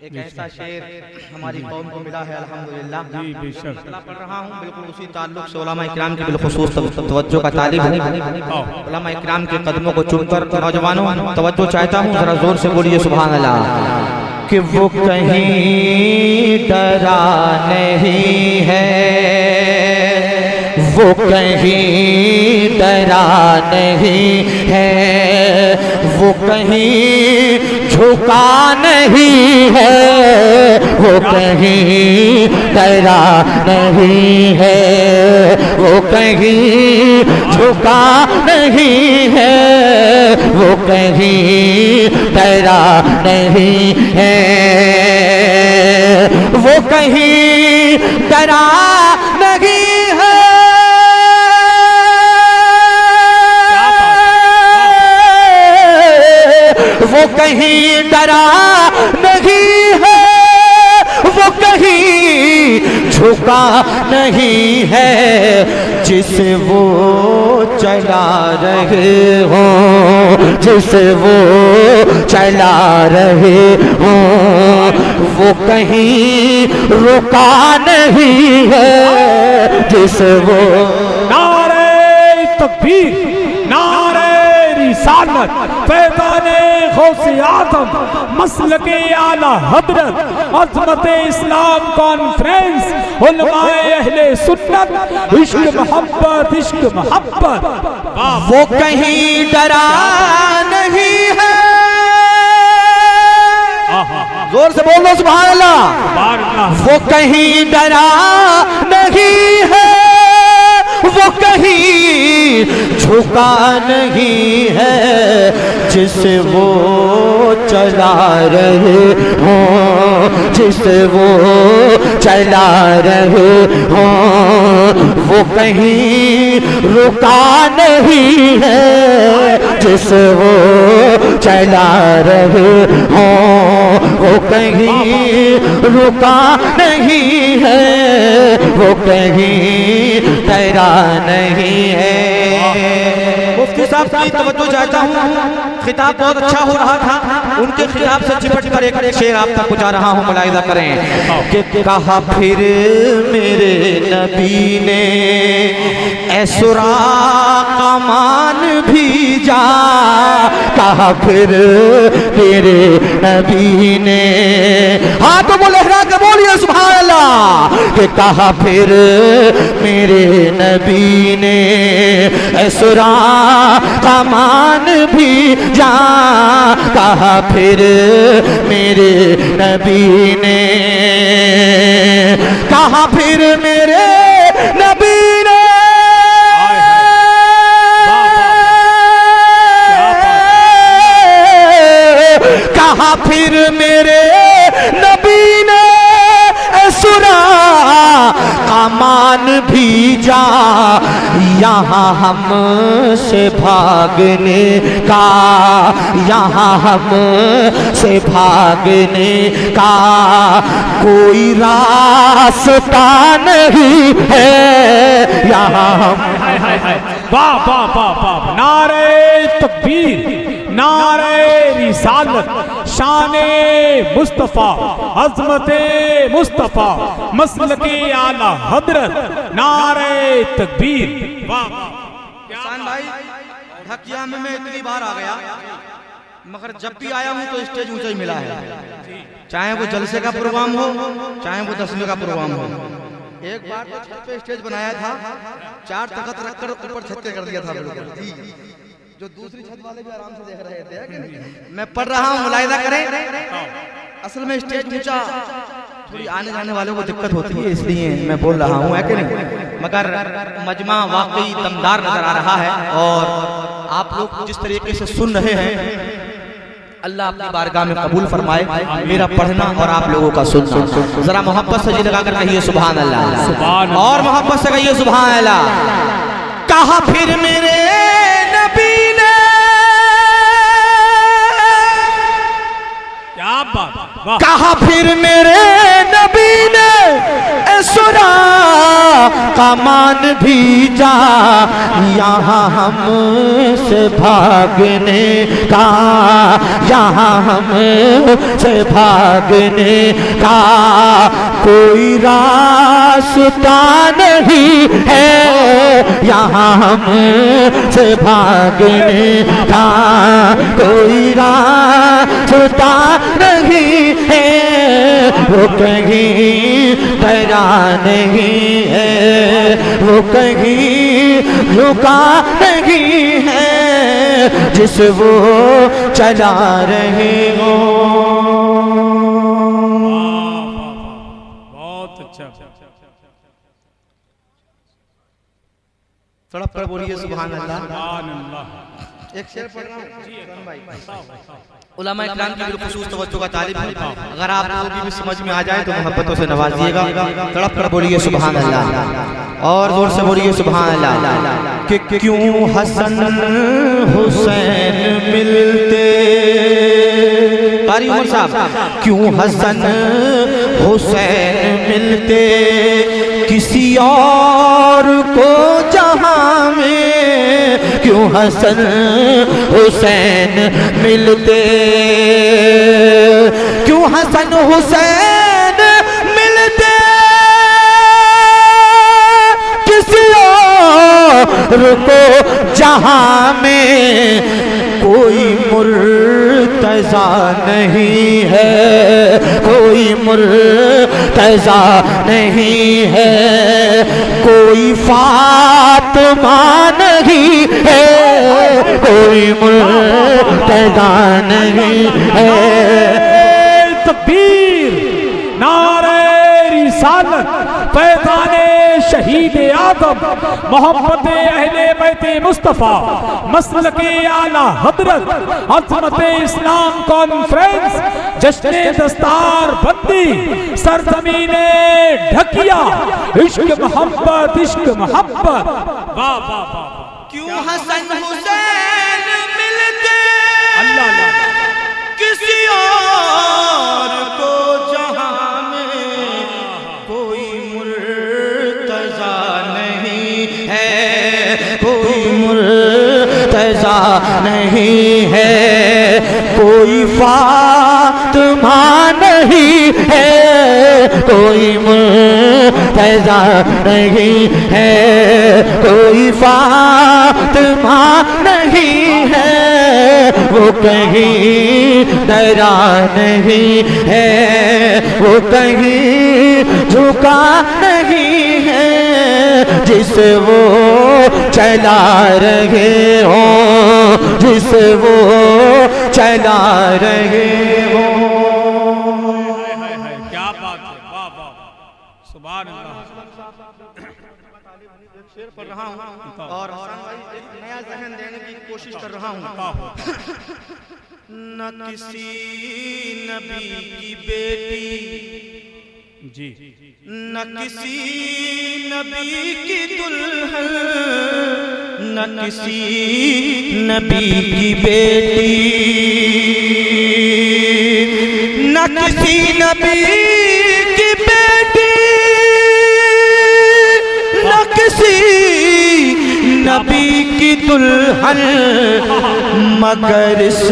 एक ऐसा शेर हमारी कौम को मिला है अल्हम्दुलिल्लाह। मतलब पढ़ रहा हूँ बिल्कुल उसी ताल्लुक से उलमा इकराम की बिलखुसूस तवज्जो का तालिब हूँ। उलमा इकराम के कदमों को चुमकर नौजवानों तवज्जो चाहता हूँ, जरा जोर से बोलिए सुभान अल्लाह। कि वो कहीं डरा नहीं है, वो कहीं डरा नहीं है, वो कहीं झुका नहीं है, वो कहीं डरा नहीं है, वो कहीं झुका नहीं है, वो कहीं डरा नहीं है, वो कहीं डरा नहीं है, वो कहीं डरा नहीं है, वो कहीं झुका नहीं है, जिसे वो चला रहे हो, जिसे वो चला रहे हो, वो कहीं रुका नहीं है, जिसे वो नारे तकबीर, नारे रिसालत, फैज़ाने गौसे आज़म, मसलके आला हज़रत, अज़मते इस्लाम कॉन्फ्रेंस, उलमाए अहले सुन्नत, इश्क मोहब्बत, इश्क मोहब्बत। वो कहीं डरा नहीं है, जोर से बोलो सुभान अल्लाह। वो कहीं डरा नहीं है, वो कहीं झुका नहीं है, जिसे वो चला रहे हो, जिसे वो चला रहे हो, वो कहीं रुका नहीं है, जिसे वो चला रहे हो, वो कहीं रुका नहीं है, वो कहीं डरा नहीं है। मुफ्ती साहब की तवज्जो चाहता हूँ, खिताब बहुत अच्छा हो रहा था, उनके खिताब से चिपट कर एक शेर आप तक पहुँचा रहा हूँ, मुलाहिजा करें कि कहा फिर मेरे नबी ने ऐ सुराग कमान भी जा, कहा फिर मेरे नबी ने, हाँ तो बोले लहरा के बोलिए सुभान अल्लाह, कि कहा फिर मेरे नबी ने ऐ सुराग कमान भी जा, कहा फिर मेरे नबी ने, कहा फिर मेरे नबी ने, कहा फिर मेरे नबी ने सुरा कमान भी जा, यहाँ हमसे भागने का, यहाँ हमसे भागने का कोई रास्ता नहीं है, यहाँ हम। वाह वाह वाह वाह, नारे तकबीर, नारे रिसालत, शाने मुस्तफा, अज़मते मुस्तफा, मसलके आला हज़रत, नारे तकबीर। वाह किसान भाई, ढकिया में मैं इतनी बार आ गया, मगर जब भी आया हूँ तो स्टेज ऊंचा ही मिला है, चाहे वो जलसे का प्रोग्राम हो, चाहे वो 10वें का प्रोग्राम हो। एक बार तो छत पे स्टेज बनाया था, 4 तख्त रखकर ऊपर छत पे कर दिया था बिल्कुल, जो दूसरी छत वाले भी आराम से देख रहे थे कि नहीं? मैं पढ़ रहा हूँ, मुलाहिजा करें, असल में स्टेज ऊंचा थोड़ी आने जाने वालों को दिक्कत होती है, इसलिए मैं बोल रहा हूँ, है कि नहीं? मगर मजमा वाकई दमदार नजर आ रहा है, और आप लोग जिस तरीके से सुन रहे हैं, अल्लाह अपनी बारगाह में कबूल फरमाए मेरा पढ़ना और आप लोगों का सुनना। जरा मोहब्बत से जी लगाकर कहिए सुभान अल्लाह, और मोहब्बत से कहिए सुभान अल्लाह। कहा फिर मेरे नबी ने, क्या बात, वाह। कहा फिर मेरे नबी ने सुरा कमान भी जा यहाँ हमसे भागने का, यहाँ हमसे भागने का कोई रास्ता नहीं है, यहाँ हमसे भागने का कोई रास्ता नहीं है, वो कहीं डरा नहीं है, वो कहीं रुका नहीं है, जिस वो चला रहे हो। बहुत अच्छा। तड़प कर बोलिए सुभान अल्लाह। सुभान अल्लाह। एक शेर पढ़ रहा हूं उलमा इकराम की बिलखुसूस तवज्जो का तालिब है, अगर आप लोगों की भी समझ में आ जाए तो मोहब्बतों से नवाजिएगा। तड़प कर बोलिए सुभान अल्लाह, और जोर से बोलिए सुभान अल्लाह। कि क्यों हसन हुसैन मिलते, कारी उमर साहब, क्यों हसन हुसैन मिलते किसी और को जहां में, क्यों हसन हुसैन मिलते, क्यों हसन हुसैन मिलते किसी और को जहां में, कोई मुर्तज़ा नहीं है, कोई मुर्तज़ा नहीं है, कोई फातिमा नहीं है, कोई मुर्तज़ा नहीं है। तकबीर, नारे रिसालत, फैज़ाने शहीद आदम, मोहब्बत अहले बैते मुस्तफ़ा, मसलके आला हज़रत, अज़मत इस्लाम कॉन्फ्रेंस, जश्ने दस्तार बंदी, सरज़मीने ढकिया, इश्क मोहब्बत, इश्क मोहब्बत। वाह वाह वाह। क्यों हसन हुसैन मिलते अल्लाह अल्लाह। किसी और को जहां में, कोई मुर्तज़ा नहीं है, कोई मुर्तज़ा नहीं है, कोई फातिमा नहीं है, कोई मुर्तज़ा नहीं है, कोई फातिमा नहीं है, वो कहीं डरा नहीं है, वो कहीं झुका नहीं है, जिस वो चला रहे हो, जिस वो चला रहे हो। क्या बात है, वाह वाह, सुभान अल्लाह। शेर पढ़ रहा हूं और एक नया ज़हन देने की कोशिश कर रहा हूं। न किसी नबी की बेटी, जी, न किसी नबी की दुल्हन, न किसी नबी की बेटी, न किसी नबी की बेटी, न किसी नबी की दुल्हन, मगर इस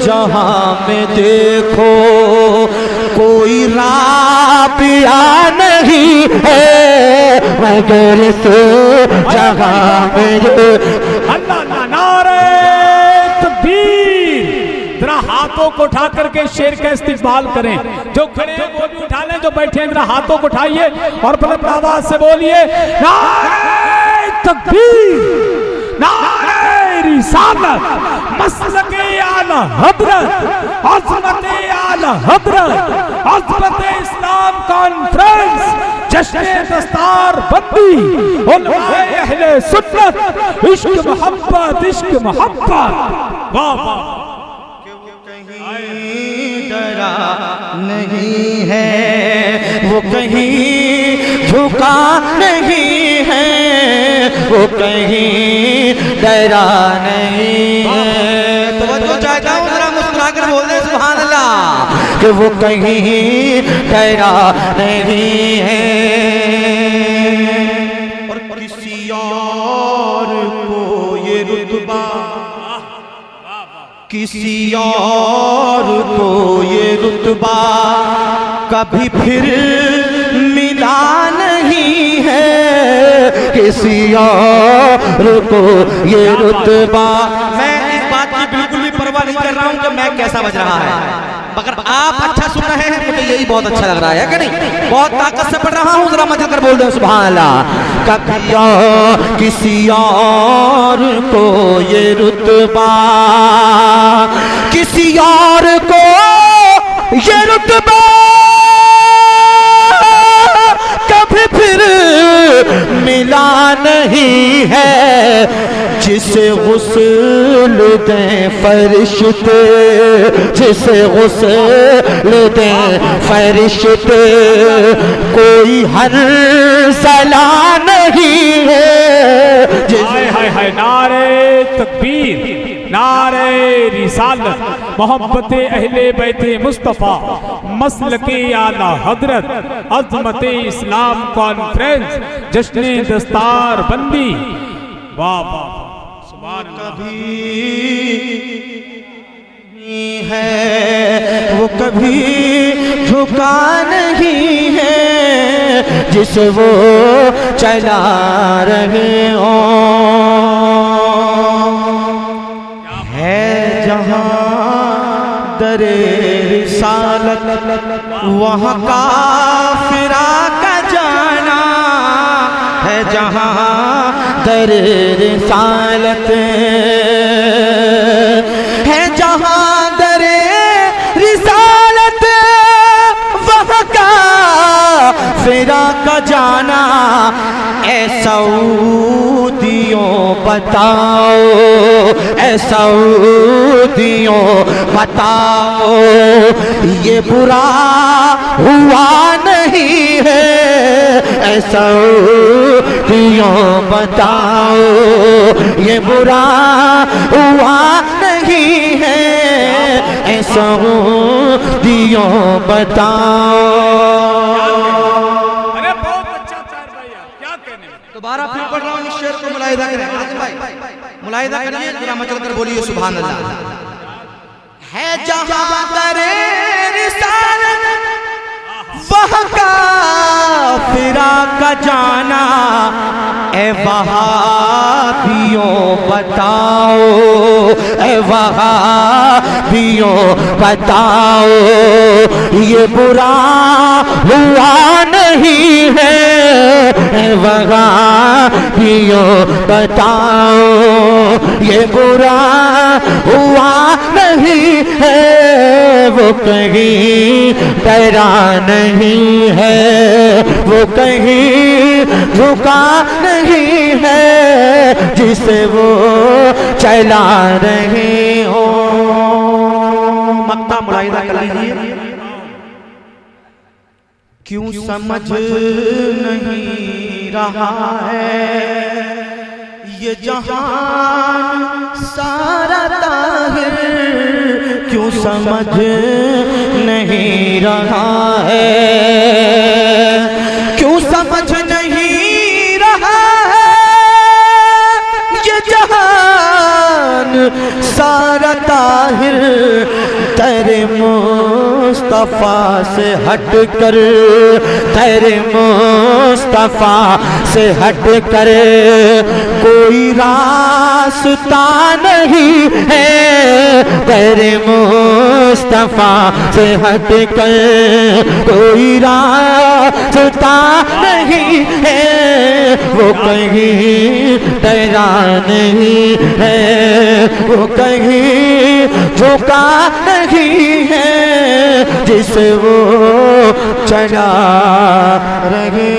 जहां में देखो कोई राबिया नहीं है, मगर इस जहां में अल्लाह अल्लाह। नारे तकबीर। जरा हाथों को उठा करके शेर का इस्तिकबाल करें, जो खड़े हैं वो भी उठा लें, जो बैठे हैं जरा हाथों को उठाइए और बुलंद आवाज से बोलिए नारे तकबीर, नारे रिसालत, मसलके आला हज़रत, अज़मत आला हज़रत, अज़मत इस्लाम कॉन्फ्रेंस, जश्ने दस्तार बंदी, उलमाए अहले सुन्नत, इश्क मोहब्बत, इश्क मोहब्बत। वाह वाह। कहीं डरा नहीं है, वो कहीं झुका नहीं है, वो कहीं डरा नहीं है। तो चाहता हूँ जरा मुस्कुरा कर बोल दे सुभान अल्लाह। कि वो कहीं ठहरा नहीं है। और किसी और को ये रुतबा, किसी और को ये रुतबा कभी फिर मिला नहीं है। किसी और को ये रुतबा, मैं इस बात की बिल्कुल भी परवाह नहीं कर रहा हूं कि मैं कैसा बज रहा है, मगर आप अच्छा सुन रहे हैं, मुझे यही बहुत अच्छा लग रहा है कि नहीं? बहुत ताकत से पढ़ रहा हूं, जरा मत कर बोल दो सुभान अल्लाह। कभी किसी और को ये रुतबा, किसी और को ये रुतबा कभी फिर मिला नहीं है। जिसे गुस्ल दे फरिश्ते, जिसे गुस्ल दे फरिश्ते, कोई हर सला नहीं है। हाय हाय हाय, नारे तकबीर, नारे रिसालत, मोहब्बत अहले बैते मुस्तफ़ा, मसलके आला हजरत, अज़मत इस्लाम कॉन्फ्रेंस, जश्न दस्तार बंदी। वाह वाह सुभान अल्लाह। है वो कभी झुका नहीं है, जिसे वो चला रहे हो। है जहां दरे रिसालत, वहाँ काफिरा का जाना है। जहां दरे रिसालत है, जहां दरे रिसालत, वहाँ काफिरा का जाना। ऐ सऊदियों बताओ, ऐ सऊदियों बताओ, ये बुरा हुआ नहीं है। ऐ सऊदियों बताओ, ये बुरा हुआ नहीं है। ऐ सऊदियों बताओ। दोबारा फिर पढ़ रहा हूँ, इस शेर को मुलाहिदा करें भाई, मुलाहिदा करिए, जरा मचल कर बोलिए सुभान अल्लाह। है जहां दरे रिसालत, वहाँ काफिरा का जाना। ए वहाबियों बताओ, ए वहाबियों बताओ, ये बुरा हुआ नहीं है। ए वहाबियों बताओ, ये बुरा हुआ नहीं है। वो कहीं डरा नहीं है, वो कहीं झुका नहीं है, जिसे वो चला रहे हो। मक्ता मुलाहिदा कर लीजिए। क्यों समझ नहीं रहा है ये जहान सारा ताहिर, क्यों समझ नहीं रहा है, क्यों समझ नहीं रहा है ये जहान सारा ताहिर। तेरे मुस्तफा से हटकर, तेरे मुस्तफा से हटकर कोई रास्ता नहीं है। तेरे मुस्तफा से हटकर कोई रास्ता नहीं है। वो कहीं डरा नहीं है, वो कहीं झुका नहीं है, जिसे वो चढ़ा रहे